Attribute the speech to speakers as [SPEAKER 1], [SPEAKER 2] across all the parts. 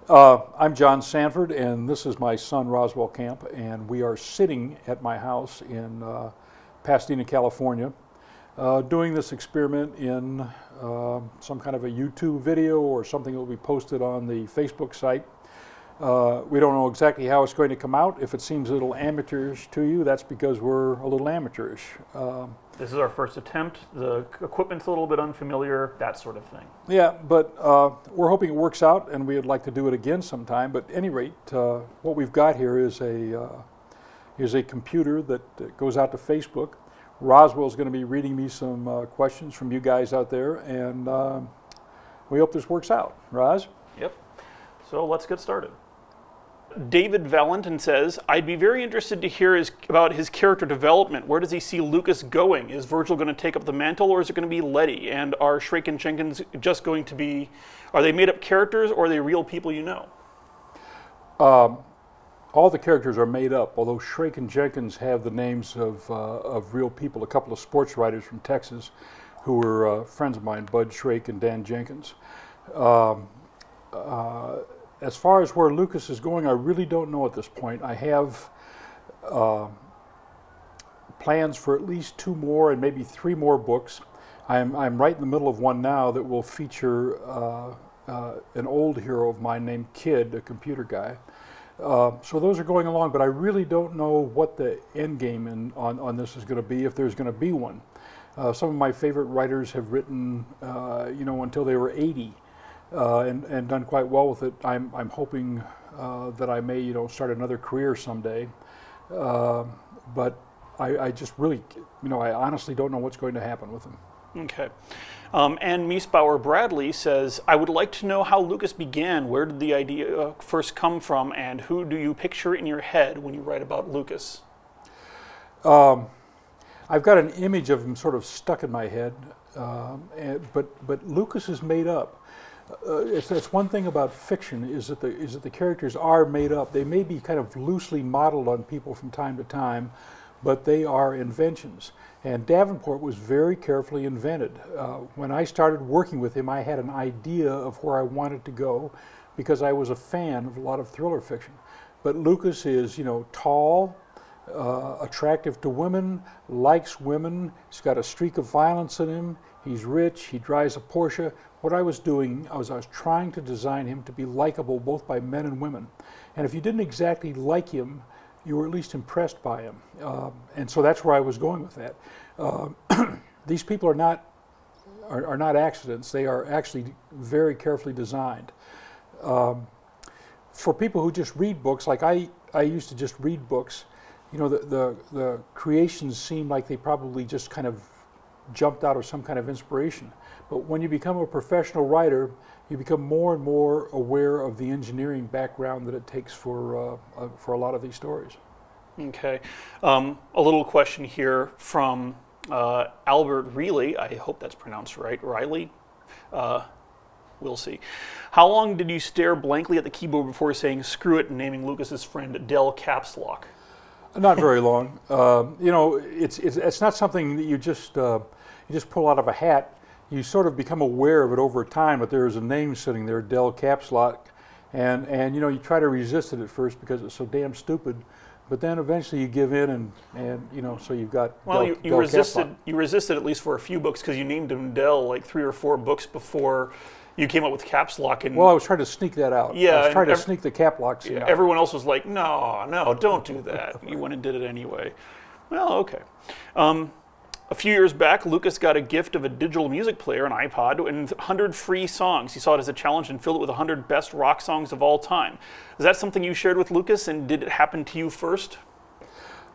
[SPEAKER 1] I'm John Sandford, and this is my son Roswell Camp, and we are sitting at my house in Pasadena, California, doing this experiment in some kind of a YouTube video or something that will be posted on the Facebook site. We don't know exactly how it's going to come out. If it seems a little amateurish to you, that's because we're a little amateurish.
[SPEAKER 2] This is our first attempt. The equipment's a little bit unfamiliar, that sort of thing.
[SPEAKER 1] Yeah, but we're hoping it works out, and we would like to do it again sometime. But at any rate, what we've got here is a computer that goes out to Facebook. Roswell's going to be reading me some questions from you guys out there, and we hope this works out. Roz?
[SPEAKER 2] Yep. So let's get started. David Valentin says, I'd be very interested to hear about his character development. Where does he see Lucas going? Is Virgil going to take up the mantle, or is it going to be Letty? And are Shrake and Jenkins just going to be, are they made up characters, or are they real people you know?
[SPEAKER 1] All the characters are made up, although Shrake and Jenkins have the names of real people, a couple of sports writers from Texas who were friends of mine, Bud Shrake and Dan Jenkins. As far as where Lucas is going, I really don't know at this point. I have plans for at least 2 more and maybe 3 more books. I'm right in the middle of one now that will feature an old hero of mine named Kid, a computer guy. So those are going along, but I really don't know what the end game on this is going to be, if there's going to be one. Some of my favorite writers have written, until they were 80. And done quite well with it. I'm hoping that I may, start another career someday. But I just really, I honestly don't know what's going to happen with them.
[SPEAKER 2] Okay. And Miesbauer Bradley says, I would like to know how Lucas began. Where did the idea first come from, and who do you picture in your head when you write about Lucas?
[SPEAKER 1] I've got an image of him sort of stuck in my head, but Lucas is made up. It's one thing about fiction is that the characters are made up. They may be kind of loosely modeled on people from time to time, but they are inventions. And Davenport was very carefully invented. When I started working with him, I had an idea of where I wanted to go because I was a fan of a lot of thriller fiction. But Lucas is, tall, attractive to women, likes women, he's got a streak of violence in him, he's rich, he drives a Porsche. What I was doing, I was trying to design him to be likable both by men and women. And if you didn't exactly like him, you were at least impressed by him. And so that's where I was going with that. These people are not accidents. They are actually very carefully designed. For people who just read books, like I used to just read books, the creations seem like they probably just kind of jumped out of some kind of inspiration. But when you become a professional writer, you become more and more aware of the engineering background that it takes for a lot of these stories.
[SPEAKER 2] Okay. A little question here from Albert Reilly. I hope that's pronounced right. Riley? We'll see. How long did you stare blankly at the keyboard before saying screw it and naming Lucas's friend Del Caps Lock?
[SPEAKER 1] Not very long. It's not something that you just pull out of a hat. You sort of become aware of it over time, but there's a name sitting there, Del Caps Lock, and you try to resist it at first because it's so damn stupid, but then eventually you give in, and so you've got.
[SPEAKER 2] Well, you resisted at least for a few books because you named him Del like 3 or 4 books before you came up with Caps Lock. And
[SPEAKER 1] well, I was trying to sneak that out.
[SPEAKER 2] Yeah,
[SPEAKER 1] I was trying to sneak the cap locks out.
[SPEAKER 2] Everyone else was like, no, don't do that. You went and did it anyway. Well, okay. A few years back, Lucas got a gift of a digital music player, an iPod, and 100 free songs. He saw it as a challenge and filled it with 100 best rock songs of all time. Is that something you shared with Lucas, and did it happen to you first?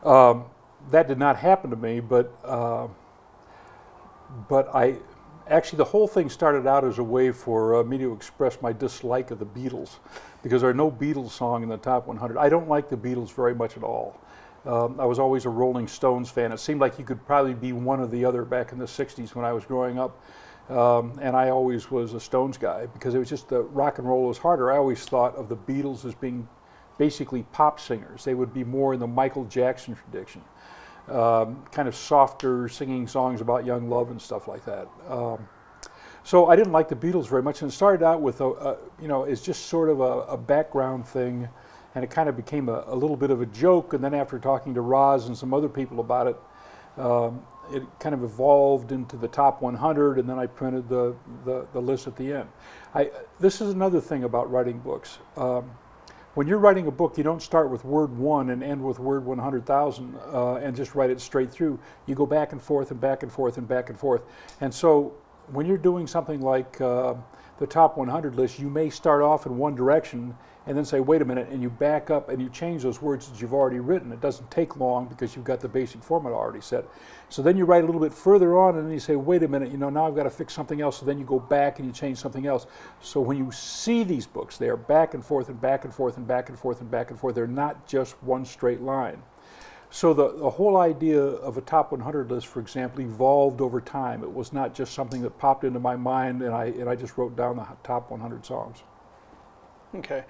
[SPEAKER 1] That did not happen to me, but actually the whole thing started out as a way for me to express my dislike of the Beatles, because there are no Beatles song in the top 100. I don't like the Beatles very much at all. I was always a Rolling Stones fan. It seemed like you could probably be one or the other back in the 60s when I was growing up. And I always was a Stones guy because it was just the rock and roll was harder. I always thought of the Beatles as being basically pop singers. They would be more in the Michael Jackson tradition. kind of softer singing songs about young love and stuff like that. So I didn't like the Beatles very much, and it started out with you know, it's just sort of a background thing, and it kind of became a little bit of a joke. And then after talking to Roz and some other people about it, it kind of evolved into the top 100, and then I printed the list at the end. This is another thing about writing books. When you're writing a book, you don't start with word 1 and end with word 100,000 and just write it straight through. You go back and forth and back and forth and back and forth. And so when you're doing something like the top 100 list, you may start off in one direction and then say, wait a minute, and you back up and you change those words that you've already written. It doesn't take long because you've got the basic format already set. So then you write a little bit further on and then you say, wait a minute, you know, now I've got to fix something else. So then you go back and you change something else. So when you see these books, they are back and forth and back and forth and back and forth and back and forth. They're not just one straight line. So the whole idea of a top 100 list, for example, evolved over time. It was not just something that popped into my mind and I just wrote down the top 100 songs.
[SPEAKER 2] Okay.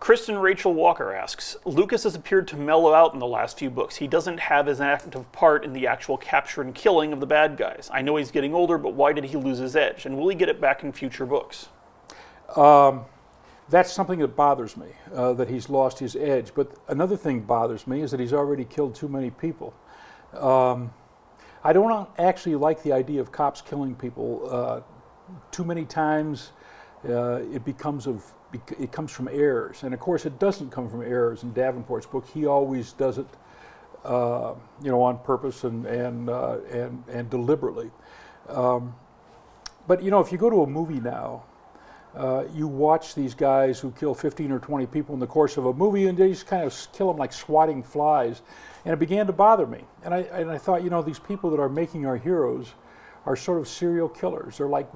[SPEAKER 2] Kristen Rachel Walker asks, Lucas has appeared to mellow out in the last few books. He doesn't have as an active part in the actual capture and killing of the bad guys. I know he's getting older, but why did he lose his edge? And will he get it back in future books?
[SPEAKER 1] That's something that bothers me, that he's lost his edge. But another thing bothers me is that he's already killed too many people. I don't actually like the idea of cops killing people too many times. It comes from errors, and of course it doesn't come from errors in Davenport's book. He always does it, you know, on purpose and deliberately. But you know, if you go to a movie now, you watch these guys who kill 15 or 20 people in the course of a movie, and they just kind of kill them like swatting flies, and it began to bother me. And I thought, you know, these people that are making our heroes are sort of serial killers. They're like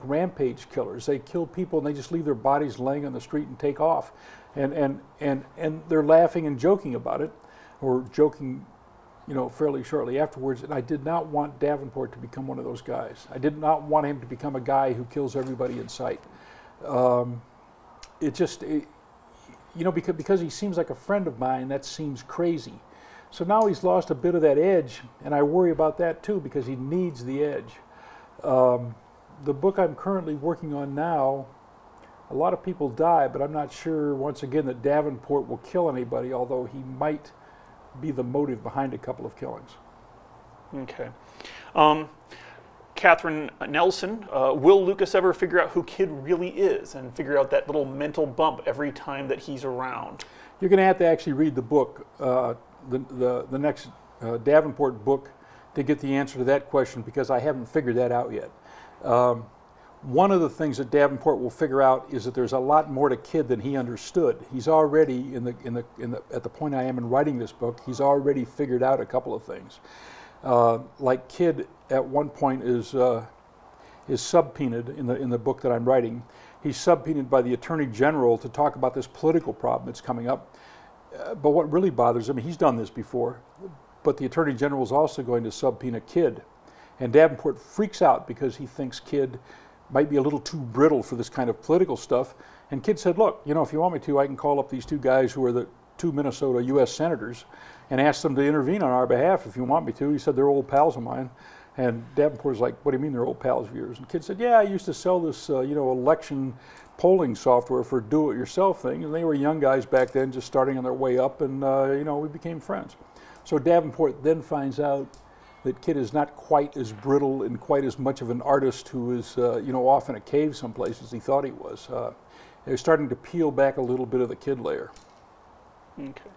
[SPEAKER 1] rampage killers. They kill people and they just leave their bodies laying on the street and take off, and they're laughing and joking about it, or joking, you know, fairly shortly afterwards. And I did not want Davenport to become one of those guys. I did not want him to become a guy who kills everybody in sight. You know, because he seems like a friend of mine, that seems crazy. So now he's lost a bit of that edge, and I worry about that too, because he needs the edge. The book I'm currently working on now, a lot of people die, but I'm not sure, once again, that Davenport will kill anybody, although he might be the motive behind a couple of killings.
[SPEAKER 2] Okay. Catherine Nelson, will Lucas ever figure out who Kid really is and figure out that little mental bump every time that he's around?
[SPEAKER 1] You're going to have to actually read the book, the next Davenport book, to get the answer to that question, because I haven't figured that out yet. One of the things that Davenport will figure out is that there's a lot more to Kid than he understood. He's already at the point I am in writing this book, he's already figured out a couple of things. Like Kid at one point is subpoenaed in the book that I'm writing. He's subpoenaed by the Attorney General to talk about this political problem that's coming up. But what really bothers him, he's done this before, but the Attorney General is also going to subpoena Kid. And Davenport freaks out because he thinks Kid might be a little too brittle for this kind of political stuff. And Kid said, look, you know, if you want me to, I can call up these two guys who are the 2 Minnesota U.S. senators and ask them to intervene on our behalf if you want me to. He said, they're old pals of mine. And Davenport was like, what do you mean they're old pals of yours? And Kid said, yeah, I used to sell this, you know, election polling software for do-it-yourself things. And they were young guys back then just starting on their way up, and, you know, we became friends. So Davenport then finds out that Kid is not quite as brittle and quite as much of an artist who is, you know, off in a cave someplace as he thought he was. They're starting to peel back a little bit of the Kid layer.
[SPEAKER 2] Okay.